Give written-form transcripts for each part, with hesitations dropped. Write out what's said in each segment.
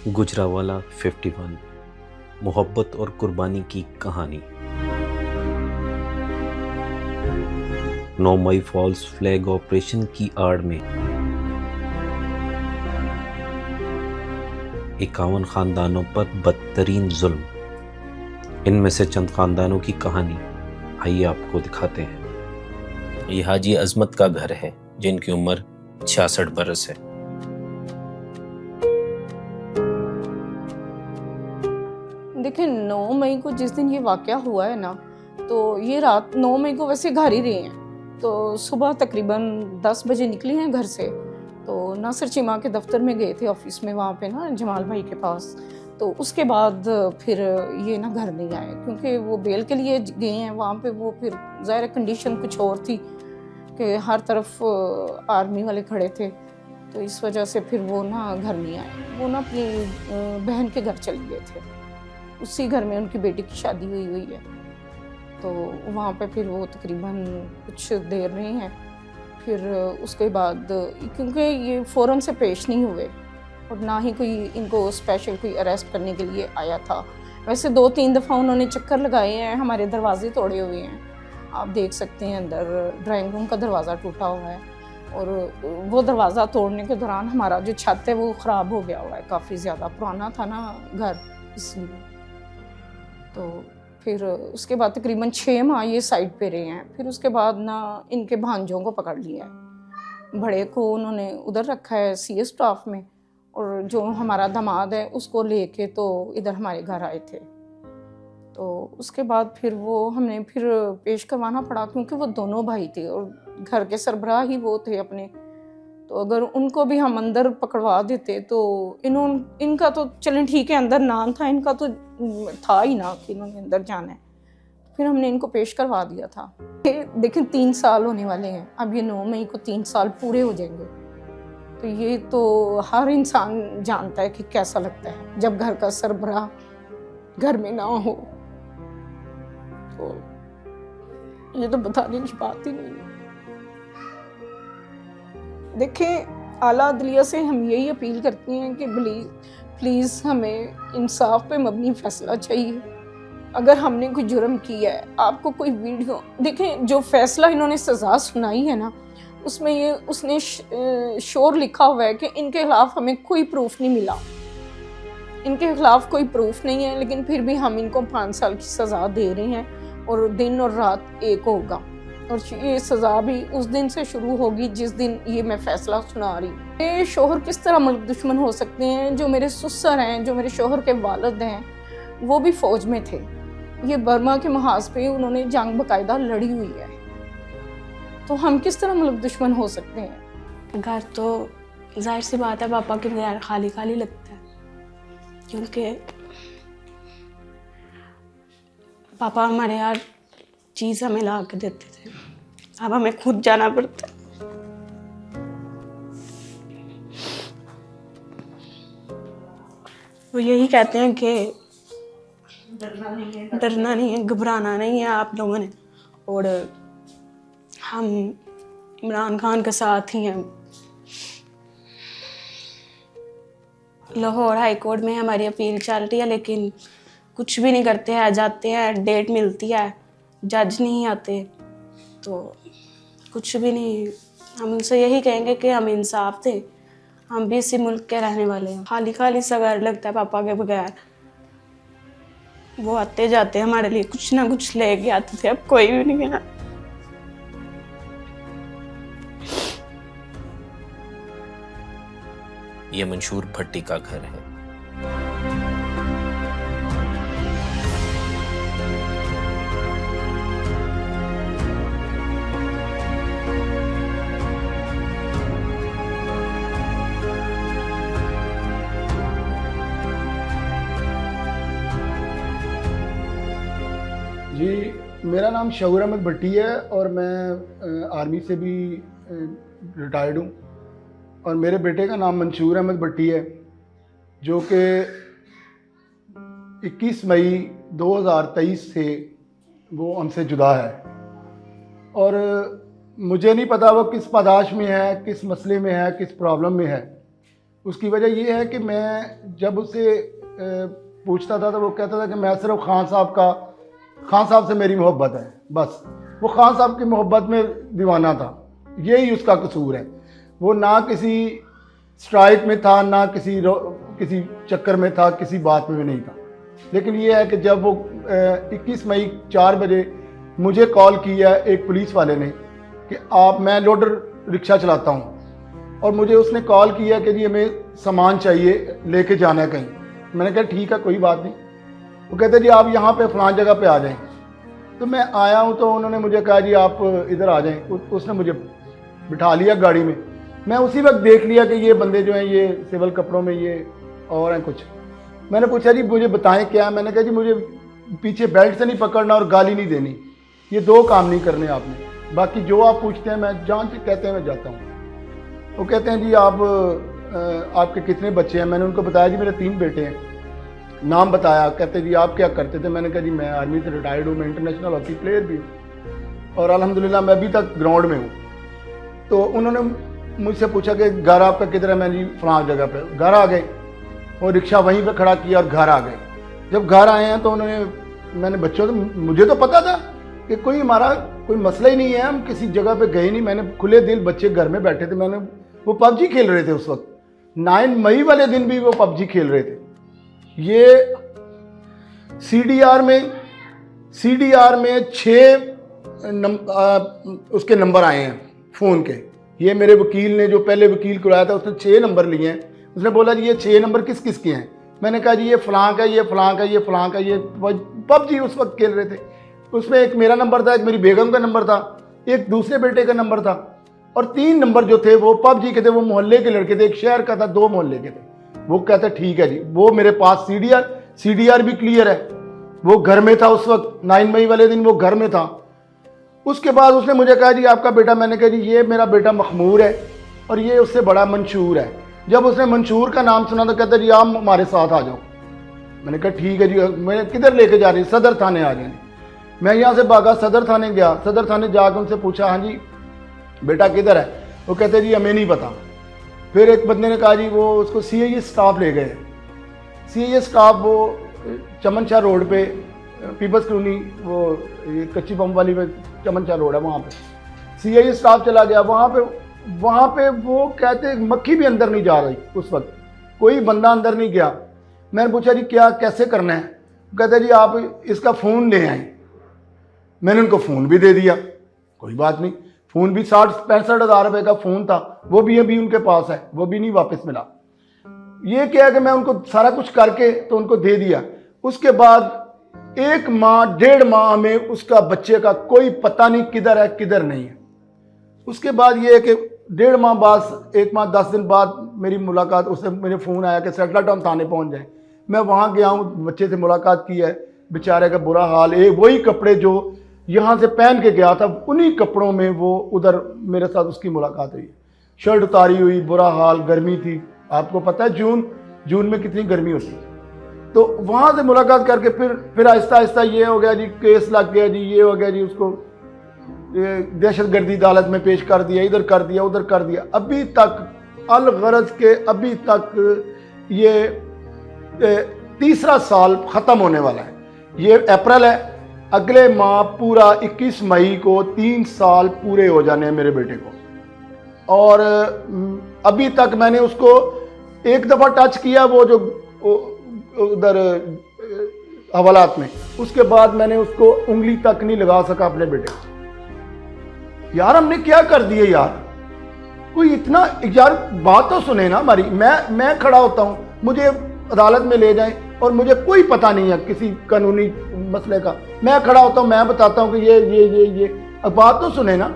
गुजरावाला 51 मोहब्बत और कुर्बानी की कहानी। 9 मई फॉल्स फ्लैग ऑपरेशन की आड़ में 51 खानदानों पर बदतरीन जुल्म। इनमें से चंद खानदानों की कहानी आइए आपको दिखाते हैं। ये हाजी अजमत का घर है जिनकी उम्र 66 बरस है। देखिए 9 मई को जिस दिन ये वाक़या हुआ है ना, तो ये रात 9 मई को वैसे घर ही रहे हैं। तो सुबह तकरीबन 10 बजे निकली हैं घर से, तो नासिर चीमा के दफ्तर में गए थे ऑफिस में, वहाँ पे ना जमाल भाई के पास। तो उसके बाद फिर ये ना घर नहीं आए क्योंकि वो बेल के लिए गए हैं वहाँ पे। वो फिर ज़ाहिर कंडीशन कुछ और थी कि हर तरफ आर्मी वाले खड़े थे, तो इस वजह से फिर वो ना घर नहीं आए। वो ना अपनी बहन के घर चले गए थे। उसी घर में उनकी बेटी की शादी हुई है, तो वहाँ पे फिर वो तकरीबन कुछ देर रहे हैं। फिर उसके बाद क्योंकि ये फ़ौरन से पेश नहीं हुए और ना ही कोई इनको स्पेशल कोई अरेस्ट करने के लिए आया था। वैसे 2-3 दफ़ा उन्होंने चक्कर लगाए हैं, हमारे दरवाजे तोड़े हुए हैं, आप देख सकते हैं। अंदर ड्राइंग रूम का दरवाज़ा टूटा हुआ है और वो दरवाज़ा तोड़ने के दौरान हमारा जो छत है वो ख़राब हो गया हुआ है, काफ़ी ज़्यादा पुराना था ना घर, इसलिए। तो फिर उसके बाद तकरीबन 6 माह ये साइड पे रहे हैं। फिर उसके बाद ना इनके भांजों को पकड़ लिया है। बड़े को उन्होंने उधर रखा है सीए स्टाफ में, और जो हमारा दामाद है उसको लेके तो इधर हमारे घर आए थे। तो उसके बाद फिर वो हमने फिर पेश करवाना पड़ा क्योंकि वो दोनों भाई थे और घर के सरबराह ही वो थे अपने। तो अगर उनको भी हम अंदर पकड़वा देते तो इनका तो चलें ठीक है, अंदर नाम था, इनका तो था ही ना कि इन्होंने अंदर जाना है। फिर हमने इनको पेश करवा दिया था। देखें 3 साल होने वाले हैं, अब ये 9 मई को 3 साल पूरे हो जाएंगे। तो ये तो हर इंसान जानता है कि कैसा लगता है जब घर का सरबराह घर में ना हो। तो ये तो बताने की बात ही नहीं है। देखें आला अदलिया से हम यही अपील करती हैं कि प्लीज़ हमें इंसाफ पे मबनी फ़ैसला चाहिए। अगर हमने कोई जुर्म किया है, आपको कोई वीडियो देखें, जो फ़ैसला इन्होंने सज़ा सुनाई है ना, उसमें ये उसने शोर लिखा हुआ है कि इनके खिलाफ हमें कोई प्रूफ नहीं मिला, इनके खिलाफ कोई प्रूफ नहीं है, लेकिन फिर भी हम इनको 5 साल की सज़ा दे रहे हैं और दिन और रात एक होगा। और ये सज़ा भी उस दिन से शुरू होगी जिस दिन ये मैं फ़ैसला सुना रही हूँ। ये शोहर किस तरह मुल्क दुश्मन हो सकते हैं? जो मेरे ससुर हैं, जो मेरे शोहर के वालिद हैं, वो भी फ़ौज में थे। ये बर्मा के महाज पे उन्होंने जंग बाकायदा लड़ी हुई है, तो हम किस तरह मुल्क दुश्मन हो सकते हैं? घर तो जाहिर सी बात है पापा के बगैर खाली खाली लगता है, क्योंकि पापा हमारे हर चीज़ हमें ला के देते थे। अब हमें खुद जाना पड़ता है। वो यही कहते हैं कि डरना नहीं है, घबराना नहीं है आप लोगों ने, और हम इमरान खान के साथ ही हैं। लाहौर हाई कोर्ट में हमारी अपील चल रही है, लेकिन कुछ भी नहीं करते हैं। जाते हैं, डेट मिलती है, जज नहीं आते, तो कुछ भी नहीं। हम उनसे यही कहेंगे कि हम इंसाफ दें, हम भी इसी मुल्क के रहने वाले हैं। खाली खाली सा घर लगता है पापा के बगैर। वो आते जाते हमारे लिए कुछ ना कुछ लेके आते थे, अब कोई भी नहीं है। ये मंशूर भट्टी का घर है। जी, मेरा नाम शऊर अहमद भट्टी है और मैं आर्मी से भी रिटायर्ड हूँ, और मेरे बेटे का नाम मंशूर अहमद भट्टी है, जो कि 21 मई 2023 से वो हमसे जुदा है। और मुझे नहीं पता वो किस पादाश में है, किस मसले में है, किस प्रॉब्लम में है, उसकी वजह ये है कि मैं जब उससे पूछता था तो वो कहता था कि मैं सिर्फ खान साहब से मेरी मोहब्बत है, बस। वो खान साहब की मोहब्बत में दीवाना था, यही उसका कसूर है। वो ना किसी स्ट्राइक में था, ना किसी चक्कर में था, किसी बात में भी नहीं था। लेकिन ये है कि जब वो 21 मई 4 बजे मुझे कॉल किया एक पुलिस वाले ने कि मैं लोडर रिक्शा चलाता हूँ, और मुझे उसने कॉल किया कि जी हमें सामान चाहिए, लेके जाना है कहीं। मैंने कहा ठीक है, कोई बात नहीं। वो कहते जी आप यहाँ पे फलां जगह पे आ जाएं। तो मैं आया हूँ, तो उन्होंने मुझे कहा जी आप इधर आ जाएं। उसने मुझे बिठा लिया गाड़ी में। मैं उसी वक्त देख लिया कि ये बंदे जो हैं ये सिविल कपड़ों में ये और हैं कुछ। मैंने पूछा जी मुझे बताएं क्या। मैंने कहा जी मुझे पीछे बेल्ट से नहीं पकड़ना और गाली नहीं देनी, ये 2 काम नहीं करने आपने, बाकी जो आप पूछते हैं मैं जहाँ से कहते हैं मैं जाता हूँ। वो कहते हैं जी आपके कितने बच्चे हैं। मैंने उनको बताया जी मेरे 3 बेटे हैं, नाम बताया। कहते जी आप क्या करते थे। मैंने कहा जी मैं आर्मी से रिटायर्ड हूँ, मैं इंटरनेशनल हॉकी प्लेयर भी हूँ और अल्हम्दुलिल्लाह मैं अभी तक ग्राउंड में हूँ। तो उन्होंने मुझसे पूछा कि घर आपका किधर है। मैंने जी फलां जगह पे। घर आ गए और रिक्शा वहीं पे खड़ा किया और घर आ गए। जब घर आए हैं तो मैंने बच्चों से, मुझे तो पता था कि कोई हमारा कोई मसला ही नहीं है, हम किसी जगह पे गए नहीं। मैंने खुले दिल, बच्चे घर में बैठे थे, वो पबजी खेल रहे थे उस वक्त। 9 मई वाले दिन भी वो पबजी खेल रहे थे। ये CDR में 6 उसके नंबर आए हैं फ़ोन के। ये मेरे वकील ने, जो पहले वकील को आया था, उसने 6 नंबर लिए हैं। उसने बोला जी ये 6 नंबर किस किस के हैं। मैंने कहा जी ये फलां का, ये फलां का, ये फलां का। ये पबजी उस वक्त खेल रहे थे। उसमें एक मेरा नंबर था, एक मेरी बेगम का नंबर था, एक दूसरे बेटे का नंबर था, और 3 नंबर जो थे वो पबजी के थे। वो मोहल्ले के लड़के थे, एक शहर का था, 2 मोहल्ले के थे। वो कहते ठीक है जी। वो मेरे पास CDR भी क्लियर है। वो घर में था उस वक्त, 9 मई वाले दिन वो घर में था। उसके बाद उसने मुझे कहा जी आपका बेटा। मैंने कहा जी ये मेरा बेटा मखमूर है और ये उससे बड़ा मंशूर है। जब उसने मंशूर का नाम सुना तो कहता जी आप हमारे साथ आ जाओ। मैंने कहा ठीक है जी। मैं किधर लेके जा रही? सदर थाने आ जाए। मैं यहाँ से भागा, सदर थाने गया। सदर थाने जाकर उनसे पूछा हाँ जी बेटा किधर है। वो कहते जी हमें नहीं पता। फिर एक बंदे ने कहा जी वो उसको CIA स्टाफ ले गए। CIA स्टाफ वो चमन शाह रोड पे, पीपल्स कॉलोनी, वो ये कच्ची बम वाली में चमन शाह रोड है, वहाँ पे CIA स्टाफ चला गया। वहाँ पे वो कहते मक्खी भी अंदर नहीं जा रही उस वक्त, कोई बंदा अंदर नहीं गया। मैंने पूछा जी क्या कैसे करना है। कहते जी आप इसका फ़ोन ले आए। मैंने उनको फ़ोन भी दे दिया, कोई बात नहीं। फ़ोन भी 60-65 हज़ार रुपये का फ़ोन था, वो भी अभी उनके पास है, वो भी नहीं वापस मिला। ये क्या है कि मैं उनको सारा कुछ करके तो उनको दे दिया। उसके बाद 1 माह 1.5 माह में उसका बच्चे का कोई पता नहीं किधर है किधर नहीं है। उसके बाद ये है कि 1.5 माह बाद, 1 माह 10 दिन बाद मेरी मुलाकात, उससे मेरे फ़ोन आया कि सेटला टाउन थाने पहुँच जाए। मैं वहाँ गया हूँ, बच्चे से मुलाकात की है, बेचारे का बुरा हाल। वही कपड़े जो यहाँ से पहन के गया था, उन्हीं कपड़ों में वो उधर मेरे साथ उसकी मुलाकात हुई। शर्ट उतारी हुई, बुरा हाल, गर्मी थी। आपको पता है जून में कितनी गर्मी होती है। तो वहाँ से मुलाकात करके फिर आहिस्ता आहिस्ता ये हो गया जी, केस लग गया जी, ये हो गया जी, उसको दहशतगर्दी अदालत में पेश कर दिया, इधर कर दिया, उधर कर दिया। अभी तक अलगरज के अभी तक ये 3रा साल ख़त्म होने वाला है। ये अप्रैल है, अगले माह पूरा 21 मई को 3 साल पूरे हो जाने हैं मेरे बेटे को। और अभी तक मैंने उसको एक दफ़ा टच किया, वो जो उधर हवालात में, उसके बाद मैंने उसको उंगली तक नहीं लगा सका अपने बेटे को। यार हमने क्या कर दिए यार, कोई इतना, यार बात तो सुने ना हमारी। मैं खड़ा होता हूँ, मुझे अदालत में ले जाएं और मुझे कोई पता नहीं है किसी कानूनी मसले का। मैं खड़ा होता हूँ, मैं बताता हूँ कि ये अब बात तो सुने ना।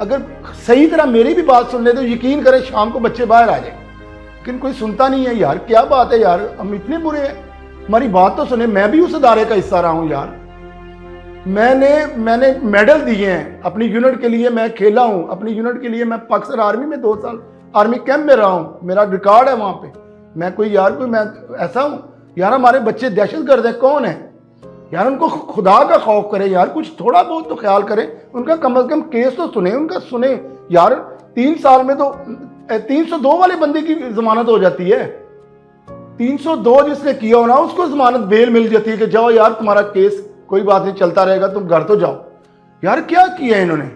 अगर सही तरह मेरी भी बात सुन ले तो यकीन करें शाम को बच्चे बाहर आ जाए, लेकिन कोई सुनता नहीं है यार। क्या बात है यार, हम इतने बुरे हैं, हमारी बात तो सुने। मैं भी उस अदारे का हिस्सा रहा हूँ यार। मैंने मेडल दिए हैं अपनी यूनिट के लिए, मैं खेला हूँ अपनी यूनिट के लिए। मैं पाकिस्तान आर्मी में 2 साल आर्मी कैंप में रहा हूँ, मेरा रिकॉर्ड है वहाँ पे। मैं ऐसा हूँ यार। हमारे बच्चे दहशतगर्द है, कौन है यार? उनको खुदा का खौफ करे यार, कुछ थोड़ा बहुत तो ख्याल करें उनका। कम से कम केस तो सुने उनका, सुने यार। 3 साल में तो 302 वाले बंदे की जमानत हो जाती है। 302 जिसने किया हो ना उसको जमानत बेल मिल जाती है कि जाओ यार तुम्हारा केस कोई बात नहीं चलता रहेगा, तुम घर तो जाओ। यार क्या किया इन्होंने?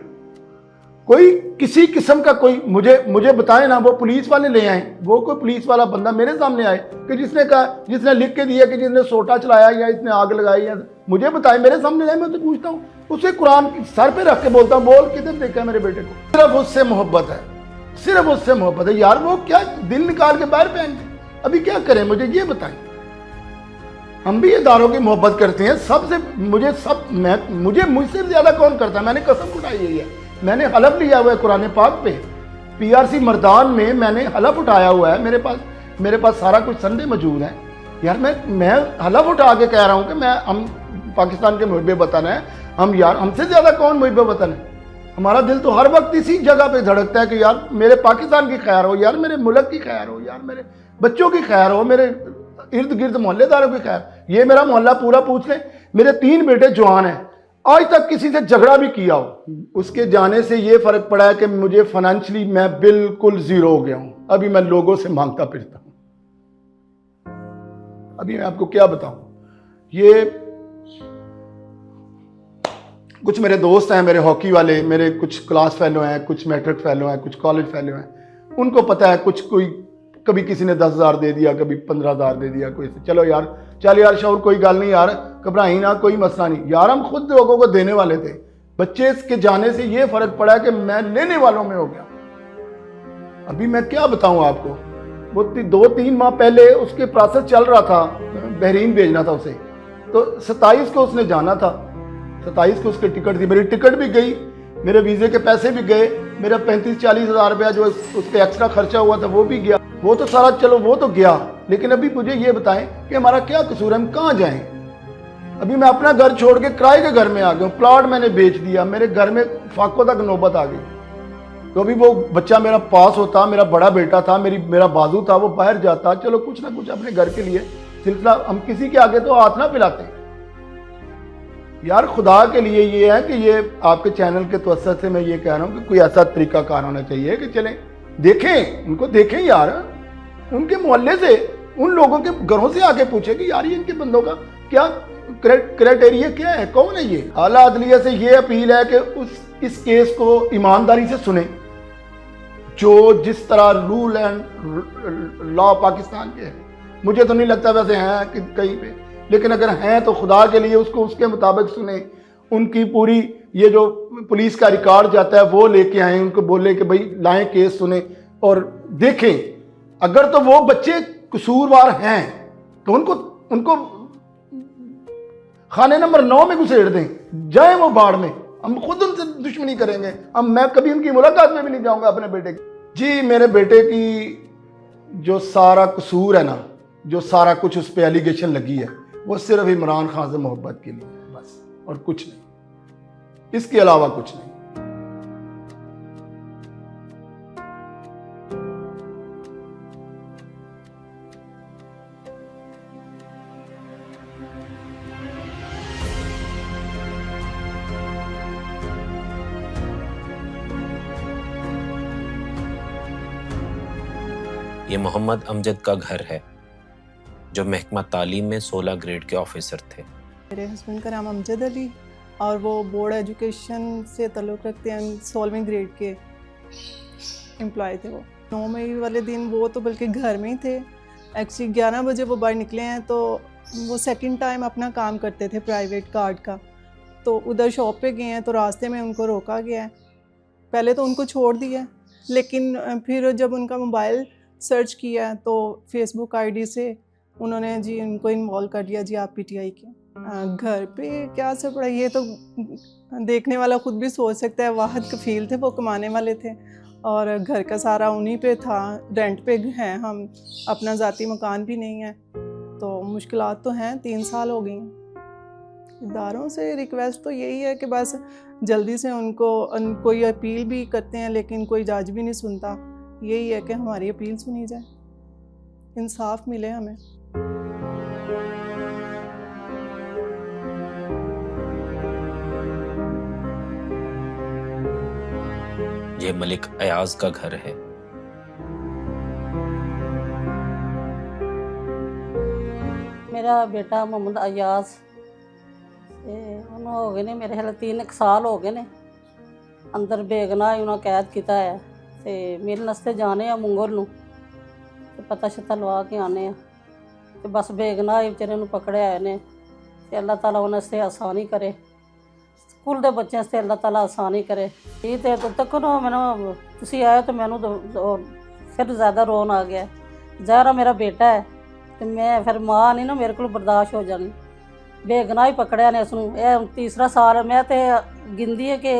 कोई किसी किस्म का कोई मुझे बताए ना, वो पुलिस वाले ले आए, वो कोई पुलिस वाला बंदा मेरे सामने आए कि जिसने कहा, जिसने लिख के दिया कि जिसने सोटा चलाया या इसने आग लगाई, या मुझे बताए, मेरे सामने लाए, मैं तो पूछता हूँ उसे कुरान सर पे रख के बोलता हूँ, बोल किधर देखा है मेरे बेटे को? सिर्फ उससे मोहब्बत है, सिर्फ उससे मोहब्बत है। यार वो क्या दिल निकाल के बाहर पहन के, अभी क्या करें मुझे ये बताएं। हम भी इदारों की मोहब्बत करते हैं, सबसे मुझसे ज्यादा कौन करता है? मैंने कसम उठाई हुई है, मैंने हलफ लिया हुआ है कुरान पाक पे, पीआरसी मर्दान में मैंने हलफ उठाया हुआ है, मेरे पास सारा कुछ संदे मौजूद है। यार मैं हलफ उठा के कह रहा हूँ कि हम पाकिस्तान के मुहिब वतन है, हम यार हमसे ज्यादा कौन मुहिब वतन है? हमारा दिल तो हर वक्त इसी जगह पे धड़कता है कि यार मेरे पाकिस्तान की खैर हो, यार मेरे मुल्क की खैर हो, यार मेरे बच्चों की खैर हो, मेरे इर्द गिर्द मोहल्लेदारों की खैर। ये मेरा मोहल्ला पूरा पूछ ले, मेरे 3 बेटे जवान हैं, आज तक किसी से झगड़ा भी किया हो, उसके जाने से ये फर्क पड़ा है कि मुझे फाइनेंशियली मैं बिल्कुल जीरो हो गया हूं। अभी मैं लोगों से मांगता फिरता हूं। अभी मैं आपको क्या बताऊं, ये कुछ मेरे दोस्त हैं, मेरे हॉकी वाले, मेरे कुछ क्लास फेलो हैं, कुछ मैट्रिक फेलो हैं, कुछ कॉलेज फेलो हैं, उनको पता है कुछ कोई कभी किसी ने 10,000 दे दिया, कभी 15,000 दे दिया, कोई चलो यार चल यार शौर कोई गल नहीं यार, घबराई ना, कोई मसला नहीं। यार हम खुद लोगों को देने वाले थे, बच्चे के जाने से ये फर्क पड़ा कि मैं लेने वालों में हो गया। अभी मैं क्या बताऊं आपको, वो 2-3 माह पहले उसके प्रोसेस चल रहा था, बहरीन भेजना था उसे, तो 27 को उसने जाना था, 27 को उसकी टिकट थी, मेरी टिकट भी गई, मेरे वीजे के पैसे भी गए, मेरा 35-40 हज़ार रुपया जो उसके एक्स्ट्रा खर्चा हुआ था वो भी गया, वो तो सारा चलो वो तो गया। लेकिन अभी मुझे ये बताएं कि हमारा क्या कसूर है, हम कहाँ जाएं? अभी मैं अपना घर छोड़ के किराए के घर में आ गया, प्लॉट मैंने बेच दिया, मेरे घर में फाकों तक नौबत आ गई। तो अभी वो बच्चा मेरा पास होता, मेरा बड़ा बेटा था, मेरा बाजू था, वो बाहर जाता, चलो कुछ ना कुछ अपने घर के लिए सिलसिला, हम किसी के आगे तो हाथ ना फैलाते। यार खुदा के लिए ये है कि ये आपके चैनल के तवज्जुह से मैं ये कह रहा हूँ कि कोई ऐसा तरीकाकार होना चाहिए कि चलें देखें, उनको देखें यार, उनके मोहल्ले से, उन लोगों के घरों से आके पूछे कि यार ये इनके बंदों का क्या क्राइटेरिया क्या है, कौन है ये। आला अदलिया से ये अपील है कि इस केस को ईमानदारी से सुने, जो जिस तरह रूल एंड लॉ पाकिस्तान के हैं, मुझे तो नहीं लगता वैसे हैं कि कहीं पे, लेकिन अगर हैं तो खुदा के लिए उसको उसके मुताबिक सुने। उनकी पूरी ये जो पुलिस का रिकॉर्ड जाता है वो लेके आए, उनको बोले कि भाई लाएं केस सुने और देखें, अगर तो वो बच्चे कसूरवार हैं तो उनको खाने नंबर 9 में घुसेड़ दें, जाए वो बाढ़ में, हम खुद उनसे दुश्मनी करेंगे। मैं कभी उनकी मुलाकात में भी नहीं जाऊंगा अपने बेटे की। जी मेरे बेटे की जो सारा कसूर है ना, जो सारा कुछ उस पर एलिगेशन लगी है, वो सिर्फ इमरान खान से मोहब्बत के लिए बस, और कुछ नहीं, इसके अलावा कुछ नहीं। ये मोहम्मद अमजद का घर है, जो महकमा तालीम में 16 ग्रेड के ऑफिसर थे। मेरे हस्बैंड का नाम अमजद अली और वो बोर्ड एजुकेशन से ताल्लुक़ रखते हैं, 16वीं ग्रेड के एम्प्लॉय थे वो। 9 मई वाले दिन वो तो बल्कि घर में ही थे। एक्चुअली 11 बजे वो बाहर निकले हैं, तो वो सेकंड टाइम अपना काम करते थे प्राइवेट कार्ड का, तो उधर शॉप पे गए हैं, तो रास्ते में उनको रोका गया है। पहले तो उनको छोड़ दिया, लेकिन फिर जब उनका मोबाइल सर्च किया तो फेसबुक आईडी से उन्होंने जी उनको इन्वॉल्व कर दिया, जी आप पीटीआई के। घर पे क्या असर पड़ा ये तो देखने वाला खुद भी सोच सकता है। वाहिद कफील थे, वो कमाने वाले थे और घर का सारा उन्हीं पे था, रेंट पे हैं हम, अपना ज़ाती मकान भी नहीं है, तो मुश्किलात तो हैं। 3 साल हो गई हैं। इदारों से रिक्वेस्ट तो यही है कि बस जल्दी से उनको कोई अपील भी करते हैं लेकिन कोई जज भी नहीं सुनता। यही है कि हमारी अपील सुनी जाए, इंसाफ मिले हमें। ये मलिक अयाज का घर है, मेरा बेटा मोहम्मद अयाज ते उन्होंने हो गए ने मेरे ख्याल 3 साल हो गए ने अंदर बेगुनाह उन्होंने कैद किया है ते मिलने वास्ते जाने मुंगल नूं ते पता शता लवा के आने ते बस बेगुनाह ही बेचारे नूं पकड़िया ने ते अल्लाह ताला उन्हें वास्ते आसानी करे स्कूल के बच्चों वास्ते अल्लाह ताला आसानी करे। ये तो तब तक ना मैंने तुसी आए तो मैनू फिर ज़्यादा रोन आ गया। ज़ाहिर मेरा बेटा है तो मैं फिर माँ नहीं ना मेरे को बर्दाश्त हो जानी बेगुनाह ही पकड़िया ने उसनूं यह 3रा साल मैं तो गिनती है कि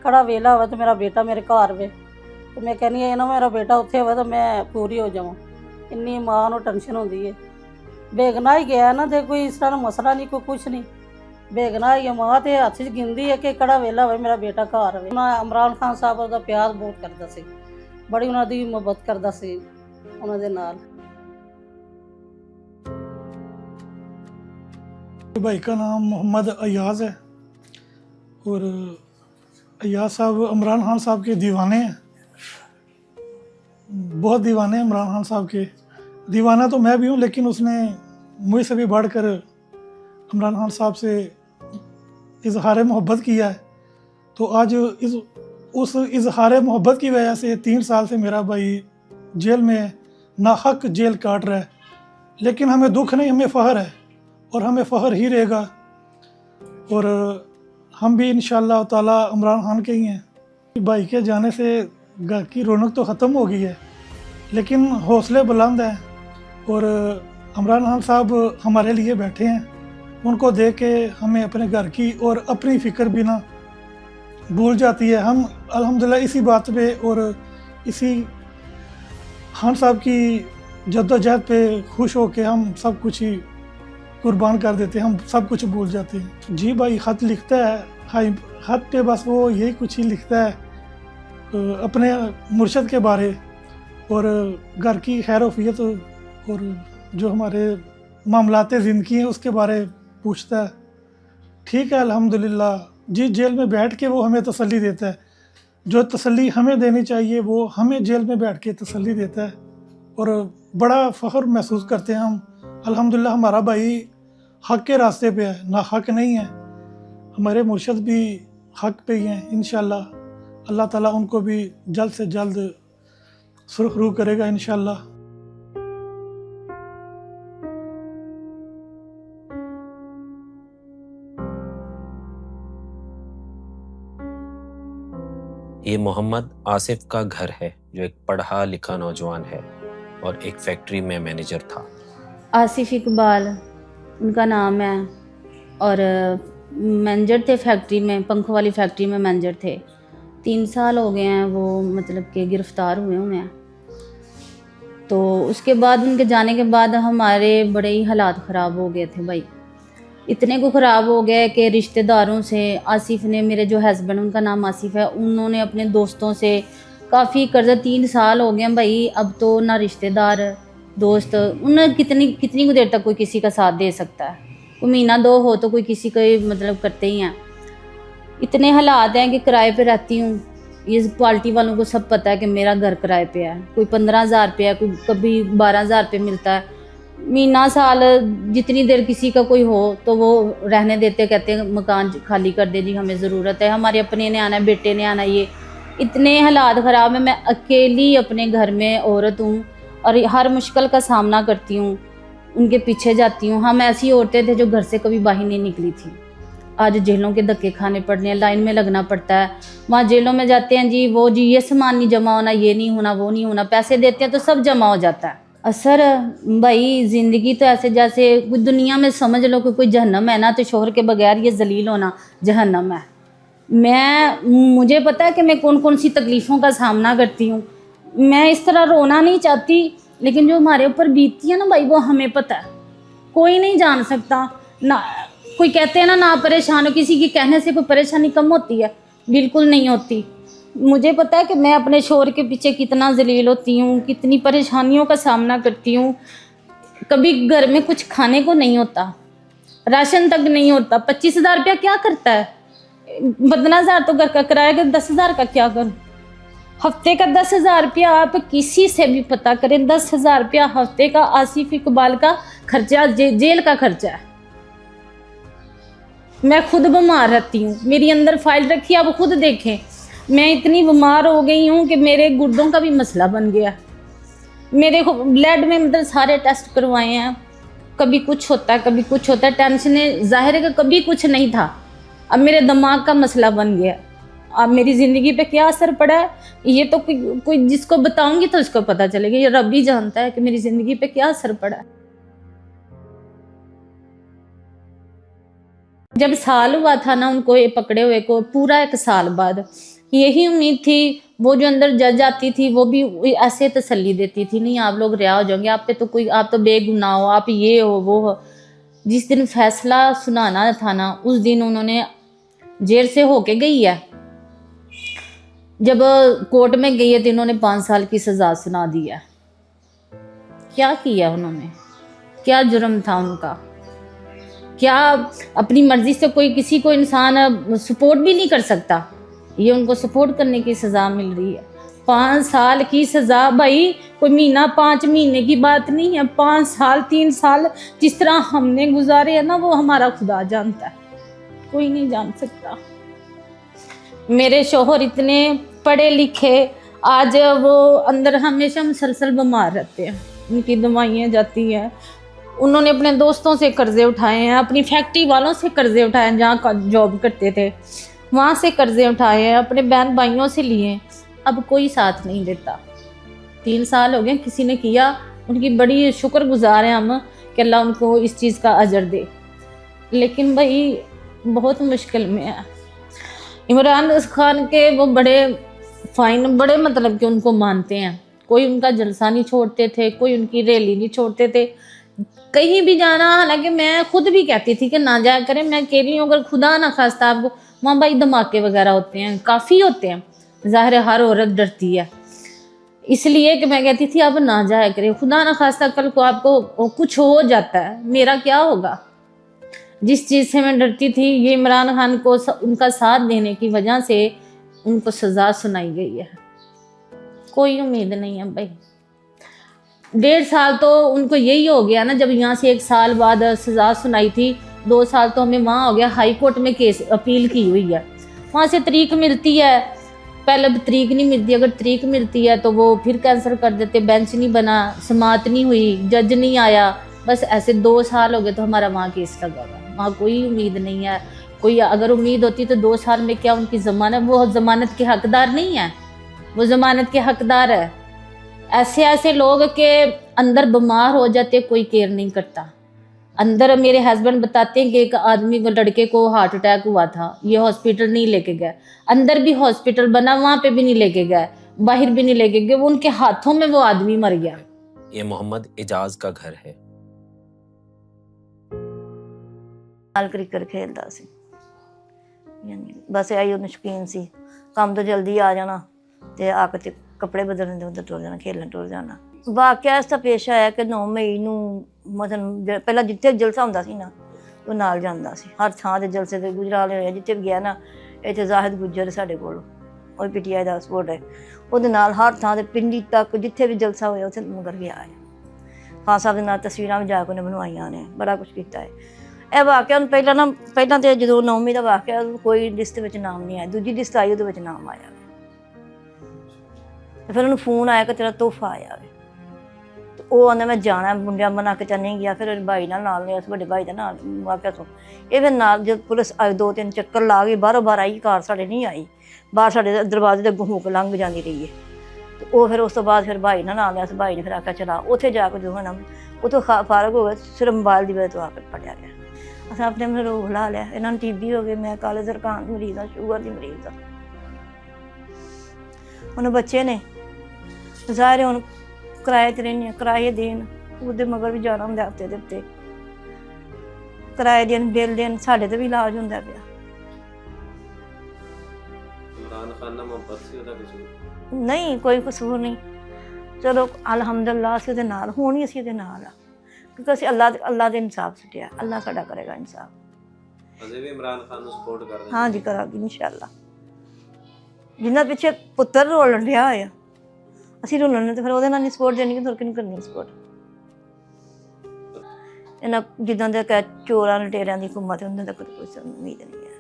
कड़ा वेला हो तो मेरा बेटा मेरे घर वे तो मैं कहनी है ना मेरा बेटा उत्थे हो तो मैं पूरी हो जावां इन्नी माँ को टेंशन होती है। बेगुनाह ही गया ना तो कोई इस तरह मसला नहीं कोई कुछ नहीं बेगुनाह ही माँ तो हथ च गिनती है कि कड़ा वेला हो मेरा बेटा घर रहे। इमरान खान साहब उसका प्यार बहुत करता सी बड़ी उन्होंने मुहब्बत करता सी उन्होंने नाल। भाई का नाम मोहम्मद अयाज है और अयाज साहब इमरान खान साहब के दीवाने हैं, बहुत दीवाने हैं इमरान खान साहब के। दीवाना तो मैं भी हूँ लेकिन उसने मुझसे भी बढ़कर इमरान खान साहब से इजहार मोहब्बत किया है। तो आज उस इजहार मोहब्बत की वजह से 3 साल से मेरा भाई जेल में नाहक जेल काट रहा है। लेकिन हमें दुख नहीं, हमें फ़ख्र है और हमें फ़ख्र ही रहेगा। और हम भी इंशाअल्लाह ताला इमरान खान के ही हैं। भाई के जाने से घर की रौनक तो ख़त्म हो गई है लेकिन हौसले बुलंद हैं और इमरान खान साहब हमारे लिए बैठे हैं। उनको देख के हमें अपने घर की और अपनी फ़िक्र भी ना भूल जाती है। हम अल्हम्दुलिल्लाह इसी बात पे और इसी खान साहब की जद्दोजहद पे खुश हो के हम सब कुछ ही कुर्बान कर देते हैं, हम सब कुछ भूल जाते हैं। जी भाई ख़त लिखता है, हाई ख़त पे बस वो यही कुछ ही लिखता है अपने मुर्शद के बारे और घर की खैर वफियत और जो हमारे मामलात ज़िंदगी हैं उसके बारे पूछता है। ठीक है अल्हम्दुलिल्लाह जी, जेल में बैठ के वो हमें तसल्ली देता है। जो तसल्ली हमें देनी चाहिए वो हमें जेल में बैठ के तसल्ली देता है और बड़ा फ़ख्र महसूस करते हैं हम। अल्हम्दुलिल्लाह हमारा भाई हक़ के रास्ते पे है, ना हक़ नहीं है। हमारे मुर्शद भी हक़ पे ही हैं। इंशाअल्लाह अल्लाह ताला उनको भी जल्द से जल्द सुरखरू करेगा इंशाअल्लाह। ये मोहम्मद आसिफ का घर है जो एक पढ़ा लिखा नौजवान है और एक फैक्ट्री में मैनेजर था। आसिफ इकबाल उनका नाम है और मैनेजर थे फैक्ट्री में, पंखों वाली फैक्ट्री में मैनेजर थे। 3 साल हो गए हैं वो मतलब कि गिरफ़्तार हुए हैं। तो उसके बाद उनके जाने के बाद हमारे बड़े ही हालात ख़राब हो गए थे भाई। इतने को ख़राब हो गए कि रिश्तेदारों से आसिफ ने, मेरे जो हस्बैंड उनका नाम आसिफ है, उन्होंने अपने दोस्तों से काफ़ी कर्जा 3 साल हो गए हैं भाई। अब तो ना रिश्तेदार दोस्त उन्हें कितनी देर तक कोई किसी का साथ दे सकता है। कोई महीना 2 हो तो कोई किसी का मतलब करते ही हैं। इतने हालात हैं कि किराए पे रहती हूँ। ये क्वालिटी वालों को सब पता है कि मेरा घर किराए पे है। कोई 15,000 रुपये है, कोई कभी 12,000 रुपये मिलता है। महीना साल जितनी देर किसी का कोई हो तो वो रहने देते, कहते हैं मकान खाली कर दे जी, हमें ज़रूरत है, हमारे अपने ने आना है, बेटे ने आना है। ये इतने हालात ख़राब हैं। मैं अकेली अपने घर में औरत हूँ और हर मुश्किल का सामना करती हूँ, उनके पीछे जाती हूँ। हम ऐसी औरतें थे जो घर से कभी बाहर नहीं निकली थी। आज जेलों के धक्के खाने पड़ने हैं, लाइन में लगना पड़ता है। वहाँ जेलों में जाते हैं जी, वो जी ये सामान नहीं जमा होना, ये नहीं होना, वो नहीं होना, पैसे देते हैं तो सब जमा हो जाता है। असर भाई ज़िंदगी तो ऐसे जैसे कोई दुनिया में समझ लो कि कोई जहन्नम है ना, तो शोहर के बगैर ये जलील होना जहन्नम है। मुझे पता है कि मैं कौन कौन सी तकलीफ़ों का सामना करती हूँ। मैं इस तरह रोना नहीं चाहती लेकिन जो हमारे ऊपर बीतती है ना भाई, वो हमें पता है, कोई नहीं जान सकता ना। कोई कहते हैं ना परेशान हो, किसी के कहने से कोई परेशानी कम होती है? बिल्कुल नहीं होती। मुझे पता है कि मैं अपने शोहर के पीछे कितना जलील होती हूँ, कितनी परेशानियों का सामना करती हूँ। कभी घर में कुछ खाने को नहीं होता, राशन तक नहीं होता। 25,000 रुपया क्या करता है? 15,000 तो घर का किराया, 10,000 का क्या करूँ? हफ्ते का 10,000 रुपया आप किसी से भी पता करें, 10,000 रुपया हफ्ते का आसिफ इकबाल का खर्चा, जेल का खर्चा है। मैं खुद बीमार रहती हूँ, मेरी अंदर फाइल रखी है, आप खुद देखें। मैं इतनी बीमार हो गई हूँ कि मेरे गुर्दों का भी मसला बन गया। मेरे को ब्लड में मतलब सारे टेस्ट करवाए हैं, कभी कुछ होता है कभी कुछ होता है। टेंशन जाहिर है कि कभी कुछ नहीं था, अब मेरे दिमाग का मसला बन गया। अब मेरी ज़िंदगी पे क्या असर पड़ा है ये तो कोई जिसको बताऊंगी तो उसको पता चलेगा। ये रब ही जानता है कि मेरी ज़िंदगी पे क्या असर पड़ा है। जब साल हुआ था ना उनको ये पकड़े हुए को, पूरा 1 साल बाद, यही उम्मीद थी। वो जो अंदर जज आती थी वो भी ऐसे तसल्ली देती थी, नहीं आप लोग रिहा हो जाओगे, आप पे तो कोई, आप तो बेगुनाह हो, आप ये हो वो हो। जिस दिन फैसला सुनाना था ना उस दिन उन्होंने जेल से होके गई है। जब कोर्ट में गई है तो इन्होंने 5 साल की सज़ा सुना दी है। क्या किया उन्होंने, क्या जुर्म था उनका? क्या अपनी मर्जी से कोई किसी को इंसान सपोर्ट भी नहीं कर सकता? ये उनको सपोर्ट करने की सज़ा मिल रही है। 5 साल की सज़ा भाई, कोई महीना 5 महीने की बात नहीं है। 5 साल 3 साल जिस तरह हमने गुजारे हैं ना वो हमारा खुदा जानता है, कोई नहीं जान सकता। मेरे शोहर इतने पढ़े लिखे, आज वो अंदर हमेशा मुसलसल बीमार रहते हैं, उनकी दवाइयाँ जाती हैं। उन्होंने अपने दोस्तों से कर्जे उठाए हैं, अपनी फैक्ट्री वालों से कर्जे उठाए हैं, जहाँ जॉब करते थे वहाँ से कर्जे उठाए हैं, अपने बहन भाइयों से लिए। अब कोई साथ नहीं देता। 3 साल हो गए किसी ने किया, उनकी बड़ी शुक्रगुजार हैं हम कि अल्लाह उनको इस चीज़ का अजर दे। लेकिन भाई बहुत मुश्किल में है। इमरान खान के वो बड़े फाइन, बड़े मतलब कि उनको मानते हैं, कोई उनका जलसा नहीं छोड़ते थे, कोई उनकी रैली नहीं छोड़ते थे, कहीं भी जाना। हालांकि मैं खुद भी कहती थी कि ना जाया करें। मैं कह रही हूँ अगर खुदा ना खास्ता आपको वहाँ भाई धमाके वगैरह होते हैं, काफ़ी होते हैं, ज़ाहिर है हर औरत डरती है, इसलिए कि मैं कहती थी अब ना जाया करें, खुदा ना खास्ता कल को आपको कुछ हो जाता है, मेरा क्या होगा। जिस चीज़ से मैं डरती थी, ये इमरान खान को उनका साथ देने की वजह से उनको सज़ा सुनाई गई है। कोई उम्मीद नहीं है भाई। 1.5 साल तो उनको यही हो गया ना, जब यहाँ से 1 साल बाद सज़ा सुनाई थी, 2 साल तो हमें वहाँ हो गया। हाई कोर्ट में केस अपील की हुई है, वहाँ से तरीक मिलती है, पहले तरीक नहीं मिलती, अगर तरीक मिलती है तो वो फिर कैंसिल कर देते। बेंच नहीं बना, समाअत नहीं हुई, जज नहीं आया, बस ऐसे 2 साल हो गए तो हमारा वहाँ केस लगा हुआ। वहाँ कोई उम्मीद नहीं है। कोई अगर उम्मीद होती तो 2 साल में क्या उनकी ज़मानत, वो ज़मानत के हकदार नहीं है, वो ज़मानत के हकदार है। ऐसे ऐसे लोग के अंदर बीमार हो जाते, कोई केयर नहीं करता। अंदर मेरे हस्बैंड बताते हैं कि एक आदमी को, लड़के को हार्ट अटैक हुआ था, ये हॉस्पिटल नहीं लेके गए, अंदर भी हॉस्पिटल बना वहाँ पे भी नहीं लेके गए, बाहर भी नहीं लेके गए, वो उनके हाथों में वो आदमी मर गया। ये मोहम्मद एजाज का घर है। ਨਾਲ ਕ੍ਰਿਕਟ ਖੇਡਦਾ ਸੀ, ਯਾਨੀ ਬਸ ਆਈ ਉਹਨੂੰ ਸ਼ੌਕੀਨ ਸੀ, ਕੰਮ ਤੋਂ ਜਲਦੀ ਆ ਜਾਣਾ ਤੇ ਆ ਕੇ ਕੱਪੜੇ ਬਦਲਣ ਦੇ ਉੱਧਰ ਟੁਰ ਜਾਣਾ, ਖੇਲਣ ਟੁਰ ਜਾਣਾ। ਵਾਕਿਆ ਇਸ ਦਾ ਪੇਸ਼ ਆਇਆ ਕਿ 9 ਮਈ ਨੂੰ ਮਤਲਬ ਪਹਿਲਾਂ ਜਿੱਥੇ ਜਲਸਾ ਹੁੰਦਾ ਸੀ ਨਾ ਉਹ ਨਾਲ ਜਾਂਦਾ ਸੀ, ਹਰ ਥਾਂ ਦੇ ਜਲਸੇ ਤੇ ਗੁਜਰਾਲੇ ਹੋਇਆ ਜਿੱਥੇ ਵੀ ਗਿਆ ਨਾ। ਇੱਥੇ ਜ਼ਾਹਿਦ ਗੁੱਜਰ ਸਾਡੇ ਕੋਲ, ਉਹ PTI ਦਾ ਸਪੋਰਟ ਹੈ, ਉਹਦੇ ਨਾਲ ਹਰ ਥਾਂ ਤੇ ਪਿੰਡੀ ਤੱਕ ਜਿੱਥੇ ਵੀ ਜਲਸਾ ਹੋਇਆ ਉੱਥੇ ਮਗਰ ਗਿਆ ਹੈ। ਖਾਨ ਸਾਹਿਬ ਦੇ ਨਾਲ ਤਸਵੀਰਾਂ ਵੀ ਜਾ ਕੇ ਉਹਨੇ ਬਣਵਾਈਆਂ ਨੇ, ਬੜਾ ਕੁਛ ਕੀਤਾ ਹੈ। ਇਹ ਵਾਕਿਆ ਨੂੰ ਪਹਿਲਾਂ ਤਾਂ ਜਦੋਂ 9ਵੀਂ ਦਾ ਵਾਕਿਆ ਕੋਈ ਲਿਸਟ ਵਿੱਚ ਨਾਮ ਨਹੀਂ ਆਇਆ, ਦੂਜੀ ਲਿਸਟ ਆਈ ਉਹਦੇ ਵਿੱਚ ਨਾਮ ਆਇਆ। ਤੇ ਫਿਰ ਉਹਨੂੰ ਫੋਨ ਆਇਆ ਕਿ ਤੇਰਾ ਤੋਹਫਾ ਆਇਆ ਵੇ, ਤੇ ਉਹ ਆਂਦਾ ਮੈਂ ਜਾਣਾ, ਮੁੰਡਿਆਂ ਬਣਾ ਕੇ ਤਾਂ ਨਹੀਂ ਗਿਆ। ਫਿਰ ਭਾਈ ਨਾਲ ਲਿਆ, ਵੱਡੇ ਭਾਈ ਦਾ ਨਾਲ ਵਾਕਿਆ ਤੋਂ ਇਹ ਫਿਰ ਨਾਲ ਜਦ ਪੁਲਿਸ 2-3 ਚੱਕਰ ਲਾ ਗਈ, ਬਾਹਰੋਂ ਬਾਹਰ ਆਈ, ਕਾਰ ਸਾਡੇ ਨਹੀਂ ਆਈ, ਬਾਹਰ ਸਾਡੇ ਦਰਵਾਜ਼ੇ ਦੇ ਅੱਗੋਂ ਹੋ ਕੇ ਲੰਘ ਜਾਂਦੀ ਰਹੀ ਹੈ। ਤੇ ਉਹ ਫਿਰ ਉਸ ਤੋਂ ਬਾਅਦ ਫਿਰ ਭਾਈ ਨਾਲ ਲਿਆ, ਭਾਈ ਨੇ ਫਿਰ ਆਖਿਆ ਚਲਾ ਉੱਥੇ ਜਾ ਕੇ ਜੋ ਹੈ ਨਾ ਉੱਥੋਂ ਫਾਰਗ ਹੋ ਗਿਆ, ਸਿਰਫ ਮੋਬਾਈਲ ਦੀ ਵਜ੍ਹਾ ਤੋਂ ਆ ਕੇ ਫੜਿਆ ਗਿਆ। ਅਸੀਂ ਆਪਣੇ ਮਨ ਰੋਹ ਲਾ ਲਿਆ, ਇਹਨਾਂ ਨੂੰ TB ਹੋ ਗਏ, ਮੈਂ ਕਾਲੇ ਜ਼ਰਕਾਨ ਦੀ ਮਰੀਜ਼ ਹਾਂ, ਸ਼ੂਗਰ ਦੀ ਮਰੀਜ਼ ਹਾਂ। ਹੁਣ ਬੱਚੇ ਨੇ ਜ਼ਾਹਿਰ ਹੁਣ ਕਿਰਾਏ 'ਤੇ ਰਹਿੰਦੇ, ਕਿਰਾਏ ਦੇਣ, ਉਹਦੇ ਮਗਰ ਵੀ ਜਾਣਾ ਹੁੰਦਾ, ਹਫ਼ਤੇ ਦੇ ਹਫ਼ਤੇ ਕਿਰਾਏ ਦੇਣ, ਬਿੱਲ ਦੇਣ, ਸਾਡੇ 'ਤੇ ਵੀ ਇਲਾਜ ਹੁੰਦਾ ਪਿਆ। ਇਮਰਾਨ ਖਾਨ ਨਾਲ ਮੁਹੱਬਤ ਸੀ, ਉਹਦਾ ਕਸੂਰ ਨਹੀਂ, ਕੋਈ ਕਸੂਰ ਨਹੀਂ। ਚਲੋ ਅਲਹਮਦੁਲਿਲਾ ਅਸੀਂ ਉਹਦੇ ਨਾਲ, ਹੁਣ ਹੀ ਅਸੀਂ ਉਹਦੇ ਨਾਲ ਆ, ਕਿਉਂਕਿ ਅਸੀਂ ਅੱਲਾ ਦੇ ਇਨਸਾਫ ਸੁਟਿਆ, ਅੱਲਾ ਸਾਡਾ ਕਰੇਗਾ ਇਨਸਾਫ। ਅਜੇ ਵੀ ਇਮਰਾਨ ਖਾਨ ਨੂੰ ਸਪੋਰਟ ਕਰਦੇ? ਹਾਂਜੀ ਕਰਾਂਗੇ ਇਨਸ਼ਾਅੱਲਾ। ਜਿਨ੍ਹਾਂ ਪਿੱਛੇ ਪੁੱਤਰ ਰੋਲਣ ਰਿਹਾ ਆ, ਅਸੀਂ ਰੋਲਣ ਨੇ ਤੇ ਫਿਰ ਉਹਦੇ ਨਾਲ ਨਹੀਂ ਸਪੋਰਟ ਦੇਣੀ, ਹੋਰ ਕਿਹਨੂੰ ਕਰਨੀ ਸਪੋਰਟ। ਇਹਨਾਂ ਜਿੱਦਾਂ ਦੇ ਕਹਿ ਚੋਰਾਂ ਲਟੇਰਿਆਂ ਦੀ ਘੁੰਮਾ ਤੇ ਉਹਨਾਂ ਦਾ ਕੋਈ ਉਮੀਦ ਨਹੀਂ ਹੈ।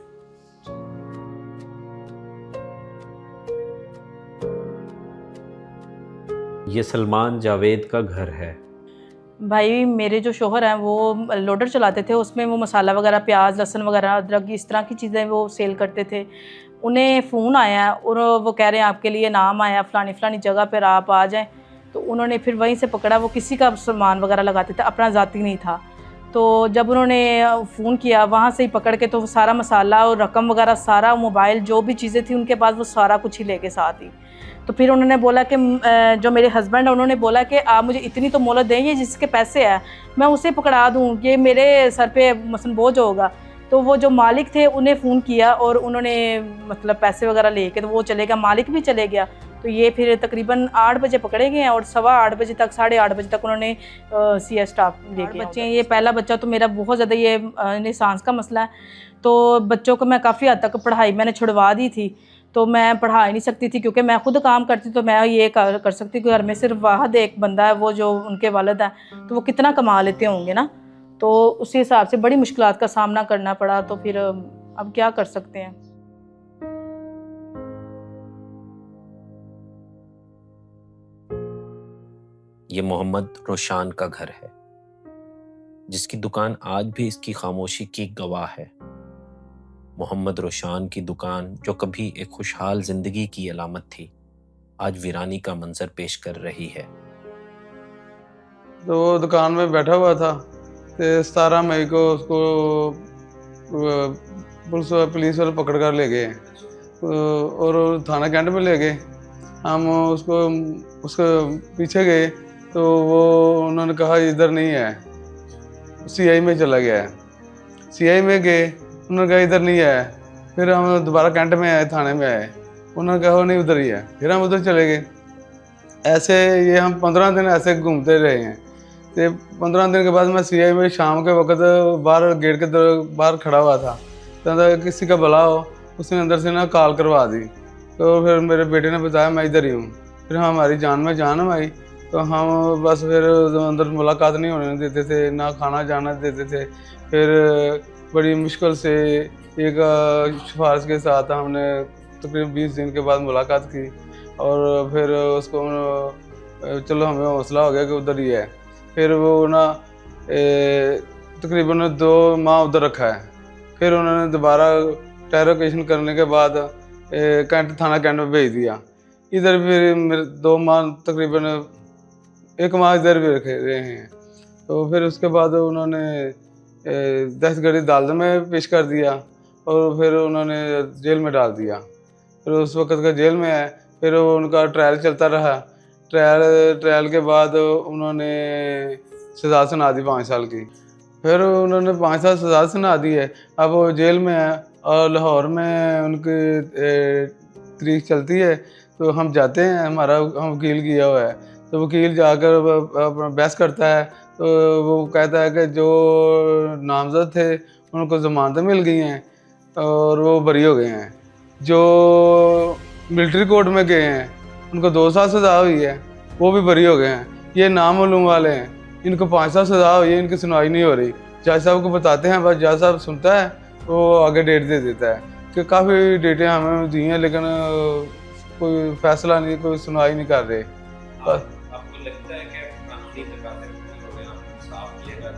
ये सलमान जावेद का घर है। भाई मेरे जो शोहर हैं वो लोडर चलाते थे, उसमें वो मसाला वगैरह, प्याज, लहसुन वगैरह, अदरक, इस तरह की चीज़ें वो सेल करते थे। उन्हें फ़ोन आया और वो कह रहे हैं आपके लिए नाम आया फ़लानी जगह पर आप आ जाएं। तो उन्होंने फिर वहीं से पकड़ा। वो किसी का सामान वगैरह लगाते थे, अपना ज़ाती नहीं था। तो जब उन्होंने फ़ोन किया वहाँ से ही पकड़ के, तो वो सारा मसाला और रकम वगैरह, सारा मोबाइल, जो भी चीज़ें थी उनके पास, वो सारा कुछ ही लेके साथ ही। तो फिर उन्होंने बोला कि जो मेरे हस्बैंड है उन्होंने बोला कि आप मुझे इतनी तो मोहलत दें, ये जिसके पैसे है मैं उसे पकड़ा दूँ, ये मेरे सर पे मसलन बोझ होगा। तो वो जो मालिक थे उन्हें फ़ोन किया और उन्होंने मतलब पैसे वगैरह लेके तो वो चले गया, मालिक भी चले गया। तो ये फिर तकरीबन 8 बजे पकड़े गए हैं और 8:15 बजे तक, 8:30 बजे तक उन्होंने CS स्टाफ लेके बच्चे हैं। ये पहला बच्चा तो मेरा बहुत ज़्यादा ये सांस का मसला है, तो बच्चों को मैं काफ़ी हद तक पढ़ाई मैंने छुड़वा दी थी। तो मैं पढ़ा ही नहीं सकती थी क्योंकि मैं खुद काम करती, तो मैं ये कर सकती कि घर में सिर्फ वाहद एक बंदा है, वो जो उनके वालिद है, तो वो कितना कमा लेते होंगे ना। तो उसी हिसाब से बड़ी मुश्किलात का सामना करना पड़ा। तो फिर अब क्या कर सकते हैं। ये मोहम्मद रोशान का घर है, जिसकी दुकान आज भी इसकी खामोशी की गवाह है। मोहम्मद रोशान की दुकान, जो कभी एक खुशहाल जिंदगी की अलामत थी, आज वीरानी का मंजर पेश कर रही है। तो वो दुकान में बैठा हुआ था, तो 17 मई को उसको पुलिस वाले पकड़ कर ले गए और थाना कैंट में ले गए। हम उसके पीछे गए तो वो उन्होंने कहा इधर नहीं है, CI में चला गया है। CI में गए, उन्होंने कहा इधर नहीं है। फिर हम दोबारा कैंट में आए, थाने में आए, उन्होंने कहा नहीं उधर ही है। फिर हम उधर चले गए। ऐसे ये हम 15 दिन ऐसे घूमते रहे हैं। तो 15 दिन के बाद मैं CI में शाम के वक्त बाहर गेट के बाहर खड़ा हुआ था, तो किसी का भला हो, उसने अंदर से ना कॉल करवा दी। तो फिर मेरे बेटे ने बताया मैं इधर ही हूँ। फिर हमारी जान में जान आई, तो हम बस फिर अंदर मुलाकात नहीं होने देते थे, ना खाना जाना देते थे। फिर बड़ी मुश्किल से एक सिफारिश के साथ हमने तकरीबन 20 दिन के बाद मुलाकात की और फिर उसको चलो हमें हौसला हो गया कि उधर ही है। फिर वो ना तकरीबन 2 माह उधर रखा है। फिर उन्होंने दोबारा टेरोकेशन करने के बाद कैंट थाना कैंट में भेज दिया। इधर फिर मेरे 2 माह तकरीबन 1 माह इधर भी रखे रहे हैं। तो फिर उसके बाद उन्होंने दहशतगर्दी अदालत में पेश कर दिया और फिर उन्होंने जेल में डाल दिया। फिर उस वक़्त का जेल में है। फिर उनका ट्रायल चलता रहा। ट्रायल के बाद उन्होंने सज़ा सुना दी 5 साल की। फिर उन्होंने 5 साल सज़ा सुना दी है। अब वो जेल में है और लाहौर में उनकी तारीख चलती है, तो हम जाते हैं, हमारा हम वकील किया हुआ है। तो वकील जाकर अपना बहस करता है, तो वो कहता है कि जो नामजद थे उनको ज़मानतें मिल गई हैं और वो बरी हो गए हैं। जो मिलिट्री कोर्ट में गए हैं उनको 2 साल सज़ा हुई है, वो भी बरी हो गए हैं। ये नामालूम वाले हैं, इनको 5 साल सज़ा हुई है, इनकी सुनवाई नहीं हो रही। जज साहब को बताते हैं, बस जज साहब सुनता है, वो आगे डेट दे देता है कि काफ़ी डेटें हमें दी हैं, लेकिन कोई फैसला नहीं, कोई सुनवाई नहीं कर रहे। आपको लगता है कि कानूनी तकाज़े पूरे हो गए, आपको इंसाफ मिलेगा?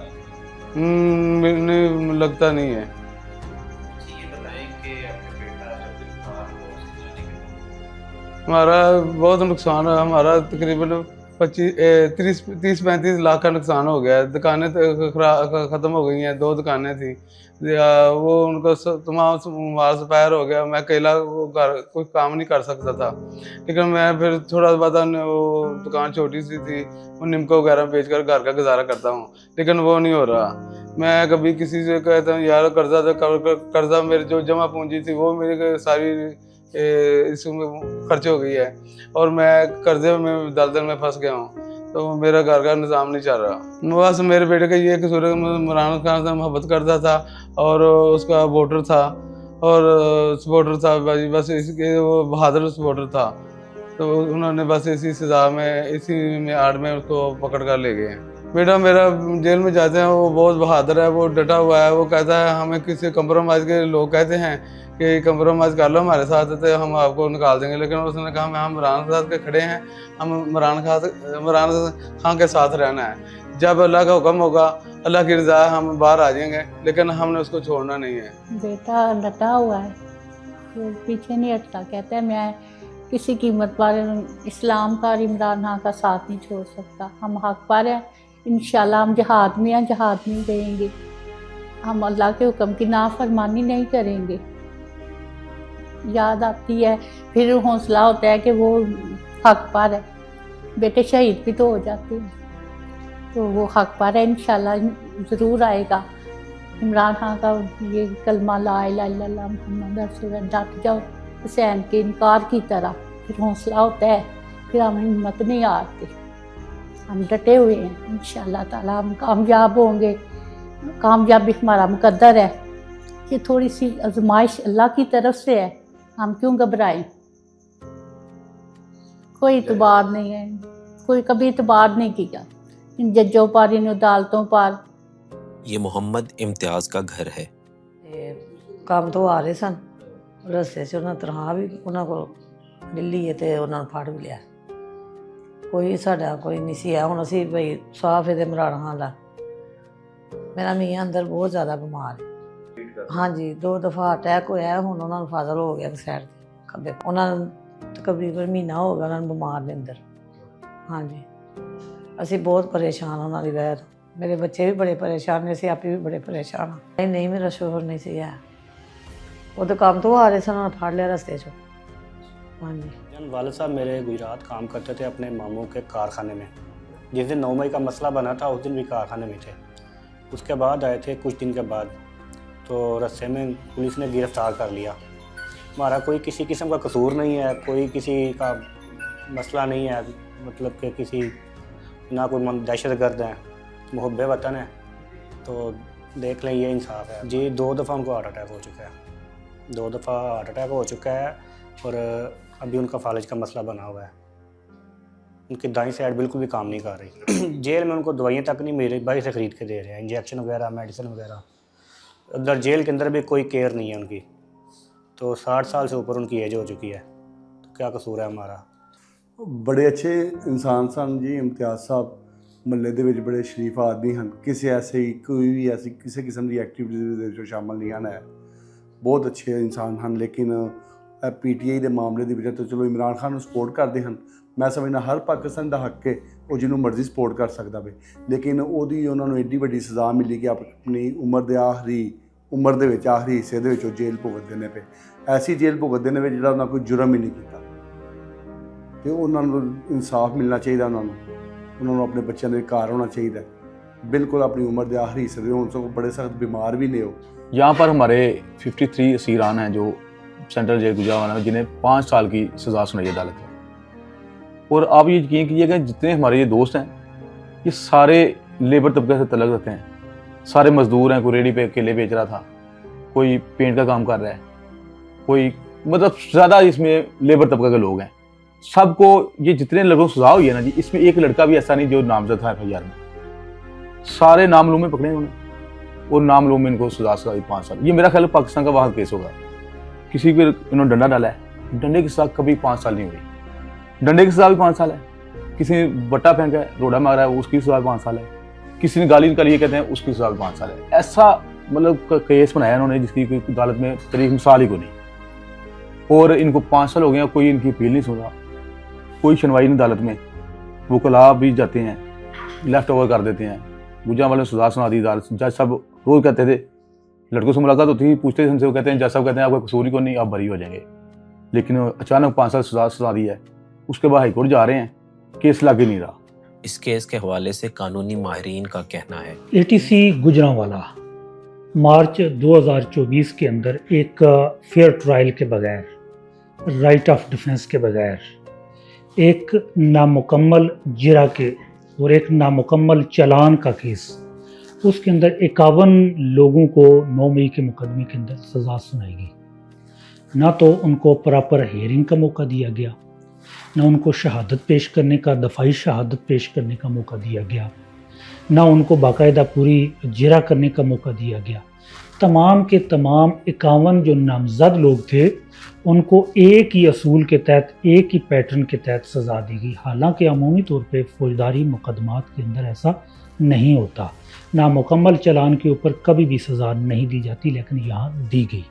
नहीं, लगता नहीं है। ये बताएं कि आपके बेटा जब गिरफ्तार हुआ उसकी जाने के बाद हमारा बहुत नुकसान है। हमारा तकरीबन 30-35 लाख का नुकसान हो गया है। दुकानें ख़त्म हो गई हैं, 2 दुकानें थी, वो उनको तमाम माल सफायर हो गया। मैं अकेला कोई काम नहीं कर सकता था, लेकिन मैं फिर थोड़ा बहुत वो दुकान छोटी सी थी, वो निमको वगैरह बेचकर घर का गुजारा करता हूँ, लेकिन वो नहीं हो रहा। मैं कभी किसी से कहता हूँ यार कर्जा मेरे जो जमा पूंजी थी वो मेरी सारी इसमें खर्च हो गई है और मैं कर्जे में दलदल में फंस गया हूँ। तो मेरा घर का निज़ाम नहीं चल रहा। बस मेरे बेटे का ये कसूर है, इमरान खान से मोहब्बत करता था और उसका वोटर था और सपोर्टर था भाई, बस इसके वो बहादुर सपोर्टर था, तो उन्होंने बस इसी सजा में, इसी में आड़ में उसको पकड़ कर ले गए हैं। बेटा मेरा जेल में जाते हैं, वो बहुत बहादुर है, वो डटा हुआ है, वो कहता है हमें किसी कंप्रोमाइज़ के लोग कहते हैं कि कंप्रोमाइज़ कर लो हमारे साथ तो हम आपको निकाल देंगे, लेकिन उसने कहा हम इमरान खान के खड़े हैं, हम इमरान खान के साथ रहना है, जब अल्लाह का हुक्म होगा, अल्लाह की रज़ा है, हम बाहर आ जाएंगे, लेकिन हमने उसको छोड़ना नहीं है। बेटा डटा हुआ है, वो पीछे नहीं हटता, कहता है मैं किसी कीमत पर इस्लाम का और इमरान खान का साथ नहीं छोड़ सकता, हम हक पर हैं, इंशाल्लाह हम जहाद में हैं, जहाद में रहेंगे, हम अल्लाह के हुक्म की नाफरमानी नहीं करेंगे। याद आती है, फिर हौसला होता है कि वो हक पर है, बेटे शहीद भी तो हो जाते हैं, तो वो हक पर है, इंशाल्लाह ज़रूर आएगा। इमरान खान का ये कलमा ला इलाहा इल्लल्लाह मुहम्मद रसूलुल्लाह, डट जाओ हुसैन के इनकार की तरह, फिर हौसला होता है, फिर हम हिम्मत नहीं हारते, हम डटे हुए हैं, इंशाल्लाह ताला हम कामयाब होंगे, कामयाबी हमारा मुकद्दर है। ये थोड़ी सी आजमाइश अल्लाह की तरफ से है, हम क्यों घबराएं, कोई इतबार नहीं है, कोई कभी इतबार नहीं किया इन जजों पर, इन अदालतों पर। ये मोहम्मद इम्तियाज़ का घर है। ਕੰਮ ਤੋਂ ਆ ਰਹੇ ਸਨ, ਰਸਤੇ 'ਚ ਉਹਨਾਂ ਤਨਖਾਹ ਵੀ ਉਹਨਾਂ ਕੋਲ ਮਿਲੀ ਹੈ ਤੇ ਉਹਨਾਂ ਨੂੰ ਫੜ ਵੀ ਲਿਆ। ਕੋਈ ਸਾਡਾ ਕੋਈ ਨਹੀਂ ਸੀ ਆ, ਹੁਣ ਅਸੀਂ ਬਈ ਸਾਫ ਇਹਦੇ ਮਰਾਣਾ ਹਾਲਾ। ਮੇਰਾ ਮੀਆਂ ਅੰਦਰ ਬਹੁਤ ਜ਼ਿਆਦਾ ਬਿਮਾਰ ਹੈ, ਹਾਂਜੀ 2 ਦਫਾ ਅਟੈਕ ਹੋਇਆ, ਹੁਣ ਉਹਨਾਂ ਨੂੰ ਫਾਜ਼ਲ ਹੋ ਗਿਆ ਸਾਈਡ 'ਤੇ ਖੱਬੇ, ਉਹਨਾਂ ਨੂੰ ਤਕਰੀਬਨ ਮਹੀਨਾ ਹੋ ਗਿਆ ਉਹਨਾਂ ਨੂੰ ਬਿਮਾਰ ਦੇ ਅੰਦਰ। ਹਾਂਜੀ ਅਸੀਂ ਬਹੁਤ ਪਰੇਸ਼ਾਨ ਉਹਨਾਂ ਦੀ ਵਜ੍ਹਾ ਤੋਂ, ਮੇਰੇ ਬੱਚੇ ਵੀ ਬੜੇ ਪਰੇਸ਼ਾਨ ਨੇ, ਅਸੀਂ ਆਪੇ ਵੀ ਬੜੇ ਪਰੇਸ਼ਾਨ ਹਾਂ। ਨਹੀਂ ਮੇਰਾ ਸ਼ੋਹਰ ਨਹੀਂ ਸੀ ਹੈ, वो तो काम तो आ रहे थे, उन्होंने फाड़ लिया रास्ते चो। हाँ जी, वालिद साहब मेरे गुजरात काम करते थे अपने मामू के कारखाने में। जिस दिन 9 मई का मसला बना था उस दिन भी कारखाने में थे। उसके बाद आए थे कुछ दिन के बाद, तो रास्ते में पुलिस ने गिरफ़्तार कर लिया। हमारा कोई किसी किस्म का कसूर नहीं है, कोई किसी का मसला नहीं है, मतलब कि किसी ना कोई दहशत गर्द है, मुहब्बे वतन है, तो देख लें ये इंसाफ है जी। 2 दफ़ा उनको हार्ट अटैक हो चुका है, 2 दफ़ा हार्ट अटैक हो चुका है, और अभी उनका फालिज का मसला बना हुआ है। उनकी दाईं साइड बिल्कुल भी काम नहीं कर रही। जेल में उनको दवाइयाँ तक नहीं मेरे बाहर से ख़रीद के दे रहे हैं, इंजेक्शन वगैरह, मेडिसिन वगैरह। अंदर जेल के अंदर भी कोई केयर नहीं है उनकी, तो 60 साल से ऊपर उनकी एज हो चुकी है, तो क्या कसूर है हमारा। बड़े अच्छे इंसान सन जी इम्तियाज़ साहब, महल्ले ਦੇ ਵਿੱਚ बड़े शरीफ आदमी हैं, किसी ऐसे कोई भी ऐसी किसी किस्म की एक्टिविटी में शामिल नहीं आना है, बहुत अच्छे इंसान हैं। लेकिन PTI ਦੇ ਮਾਮਲੇ ਦੇ ਵਿੱਚ ਤਾਂ ਚਲੋ ਇਮਰਾਨ ਖਾਨ ਨੂੰ ਸਪੋਰਟ ਕਰਦੇ ਹਨ, ਮੈਂ ਸਮਝਦਾ ਹਰ ਪਾਕਿਸਤਾਨ ਦਾ ਹੱਕ ਹੈ ਉਹ ਜਿਹਨੂੰ ਮਰਜ਼ੀ ਸਪੋਰਟ ਕਰ ਸਕਦਾ ਵੇ, ਲੇਕਿਨ ਉਹਦੀ ਉਹਨਾਂ ਨੂੰ ਐਡੀ ਵੱਡੀ ਸਜ਼ਾ ਮਿਲੀ ਕਿ ਆਪਣੀ ਉਮਰ ਦੇ ਵਿੱਚ ਆਖਰੀ ਹਿੱਸੇ ਦੇ ਵਿੱਚ ਉਹ ਜੇਲ੍ਹ ਭੁਗਤਦੇ ਨੇ ਪਏ। ਐਸੀ ਜੇਲ੍ਹ ਭੁਗਤਦੇ ਨੇ ਜਿਹੜਾ ਉਹਨਾਂ ਕੋਈ ਜੁਰਮ ਹੀ ਨਹੀਂ ਕੀਤਾ, ਤੇ ਉਹਨਾਂ ਨੂੰ ਇਨਸਾਫ ਮਿਲਣਾ ਚਾਹੀਦਾ, ਉਹਨਾਂ ਨੂੰ ਆਪਣੇ ਬੱਚਿਆਂ ਦੇ ਘਰ ਹੋਣਾ ਚਾਹੀਦਾ। बिल्कुल अपनी उम्र के आखिरी हिस्से में उनसे बड़े सख्त बीमार भी नहीं हो। यहाँ पर हमारे 53 असीरान हैं जो सेंट्रल जेल गुजरावाला में, जिन्हें 5 साल की सज़ा सुनाई है अदालत में। और आप ये यकीन कीजिएगा जितने हमारे ये दोस्त हैं ये सारे लेबर तबके से तलक रखते हैं, सारे मजदूर हैं। कोई रेडी पे केले बेच रहा था, कोई पेंट का काम कर रहा है, कोई मतलब ज़्यादा इसमें लेबर तबका के लोग हैं। सबको ये जितने लोगों को सज़ा हुई है ना जी, इसमें एक लड़का भी ऐसा नहीं जो नामजद था FIR में, सारे नामलूम में पकड़े उन्होंने, और नामलूम में इनको सजा सुनाई 5 साल। ये मेरा ख्याल है पाकिस्तान का वाहद केस होगा। किसी पे इन्होंने डंडा डाला है, डंडे की सजा कभी 5 साल नहीं हुई, डंडे की सजा भी 5 साल है। किसी ने बट्टा फेंका है, रोड़ा मारा है, उसकी सजा 5 साल है। किसी ने गाली निकाली है कहते हैं, उसकी सजा 5 साल है। ऐसा मतलब केस बनाया इन्होंने जिसकी कोई अदालत में तरीक मिसाल ही को नहीं। और इनको 5 साल हो गए, कोई इनकी अपील नहीं सुना, कोई सुनवाई नहीं अदालत में। वकला भी जाते हैं, लेफ्ट ओवर कर देते हैं। गुजरात वाले ने सजा सुना दी अदालत। जज साहब रोज़ कहते थे, लड़कों से मुलाकात होती थी, पूछते थे उनसे, वो कहते हैं जज साहब कहते हैं आपका कसूर ही को नहीं, आप बरी हो जाएंगे। लेकिन अचानक 5 साल सजा सुना दी है, उसके बाद हाईकोर्ट जा रहे हैं, केस लग ही नहीं रहा। इस केस के हवाले से कानूनी माहिरीन का कहना है, ATC गुजरांवाला मार्च 2024 के अंदर एक फेयर ट्रायल के बगैर, राइट ऑफ डिफेंस के बगैर, एक नामुकम्मल जिरा के और एक नामुकम्मल चालान का केस, उसके अंदर 51 लोगों को 9 मई के मुकदमे के अंदर सज़ा सुनाई गई। ना तो उनको प्रॉपर हेयरिंग का मौका दिया गया, ना उनको शहादत पेश करने का, दफाई शहादत पेश करने का मौका दिया गया, ना उनको बाकायदा पूरी जिरा करने का मौका दिया गया। तमाम के तमाम 51 जो नामजद लोग थे उनको एक ही असूल के तहत, एक ही पैटर्न के तहत सज़ा दी गई। हालांकि अमूमी तौर पे फौजदारी मुकदमात के अंदर ऐसा नहीं होता, नामुकम्मल चालान के ऊपर कभी भी सज़ा नहीं दी जाती, लेकिन यहाँ दी गई।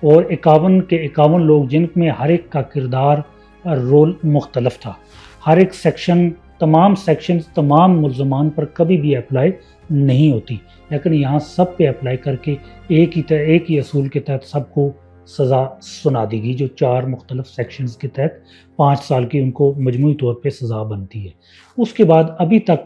और 51 के 51 लोग जिनमें हर एक का किरदार और रोल मुख्तलफ था, हर एक सेक्शन, तमाम सेक्शंस तमाम मुल्ज़मान पर कभी भी अप्लाई नहीं होती, लेकिन यहाँ सब पे अप्लाई करके एक ही असूल के तहत सबको सज़ा सुना दी गई, जो 4 मुख्तलिफ सेक्शंस के तहत 5 साल की उनको मजमूई तौर पे सज़ा बनती है। उसके बाद अभी तक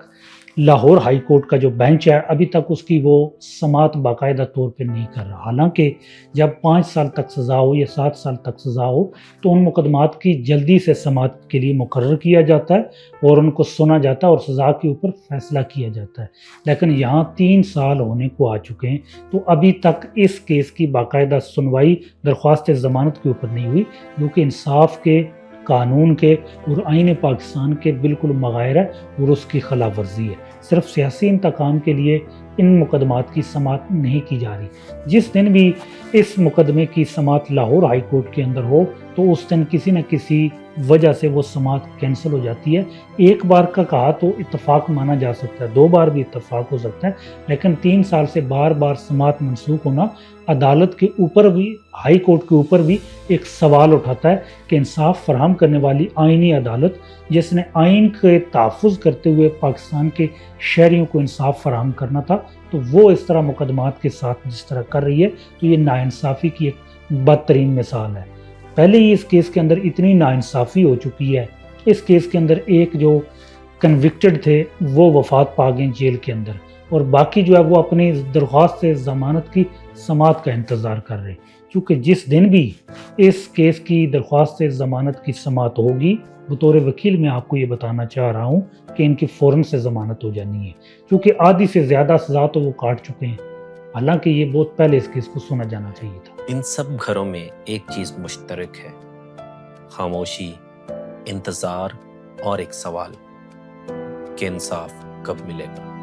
लाहौर हाई कोर्ट का जो बेंच है अभी तक उसकी वो समात बाकायदा तौर पे नहीं कर रहा। हालांकि जब 5 साल तक सज़ा हो या 7 साल तक सज़ा हो तो उन मुकदमात की जल्दी से समात के लिए मुकर्रर किया जाता है और उनको सुना जाता है और सज़ा के ऊपर फैसला किया जाता है। लेकिन यहाँ 3 साल होने को आ चुके हैं तो अभी तक इस केस की बाकायदा सुनवाई दरख्वास्त ज़मानत के ऊपर नहीं हुई, जो कि इंसाफ के, कानून के और आईन पाकिस्तान के बिल्कुल मगायर है और उसकी खिलाफ वर्जी है। सिर्फ सियासी इंतकाम के लिए इन मुकदमात की समात नहीं की जा रही। जिस दिन भी इस मुकदमे की समात लाहौर हाई कोर्ट के अंदर हो तो उस दिन किसी न किसी वजह से वो समात कैंसिल हो जाती है। एक बार का कहा तो इत्तफाक माना जा सकता है, 2 बार भी इत्तफाक हो सकता है, लेकिन 3 साल से बार बार समात मनसूख होना अदालत के ऊपर भी, हाई कोर्ट के ऊपर भी एक सवाल उठाता है कि इंसाफ फराहम करने वाली आईनी अदालत जिसने आइन के तहफ़्फ़ुज़ करते हुए पाकिस्तान के शहरियों को इंसाफ फराहम करना था, तो वो इस तरह मुकदमात के साथ जिस तरह कर रही है तो ये नाइंसाफ़ी की एक बदतरीन मिसाल है। पहले ही इस केस के अंदर इतनी नाइंसाफ़ी हो चुकी है। इस केस के अंदर एक जो कन्विक्टेड थे वो वफात पा गए जेल के अंदर, और बाकी जो है वो अपनी दरख्वास्त ज़मानत की समात का इंतज़ार कर रहे हैं, क्योंकि जिस दिन भी इस केस की दरख्वास्त ज़मानत की समात होगी, बतौर वकील मैं आपको ये बताना चाह रहा हूँ कि इनकी फ़ौरन से ज़मानत हो जानी है, क्योंकि आधी से ज़्यादा सज़ा तो वो काट चुके हैं। हालांकि ये बहुत पहले इस केस को सुना जाना चाहिए था। इन सब घरों में एक चीज़ मुश्तरक है, खामोशी, इंतज़ार और एक सवाल कि इंसाफ कब मिलेगा।